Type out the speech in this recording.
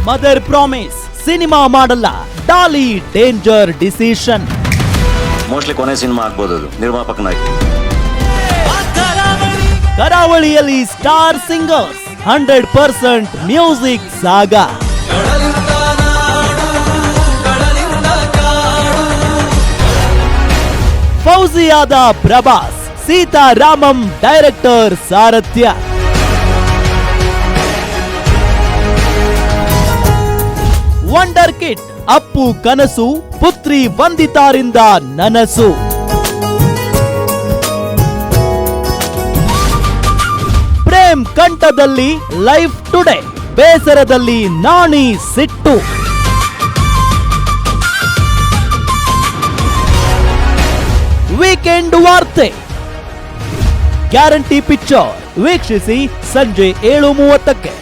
Mother promise cinema ಮಾಡಲ್ಲ, Daali danger decision. Mostly ಕೊನೆ cinema ಆಗ್ಬೋದು ಅದು, ನಿರ್ಮಾಪಕನಾಗಿ. ಕರಾವಳಿಯಲ್ಲಿ ಸ್ಟಾರ್ ಸಿಂಗರ್ಸ್, 100% ಮ್ಯೂಸಿಕ್ ಸಾಗಾ. ಫೌಜಿಯಾದ ಪ್ರಭಾಸ್, ಸೀತಾರಾಮಂ ಡೈರೆಕ್ಟರ್ ಸಾರಥ್ಯ. ವಂಡರ್ ಕಿಡ್, ಅಪ್ಪು ಕನಸು, ಪುತ್ರಿ ವಂದಿತಾರಿಂದ ನನಸು. ಪ್ರೇಮ್ ಕಂಠದಲ್ಲಿ ಲೈಫ್ ಟುಡೇ, ಬೇಸರದಲ್ಲಿ ನಾಣಿ ಸಿಟ್ಟು. ವೀಕೆಂಡ್ ವಾರ್ತೆ ಗ್ಯಾರಂಟಿ ಪಿಕ್ಚರ್ ವೀಕ್ಷಿಸಿ ಸಂಜೆ 7:30ಕ್ಕೆ.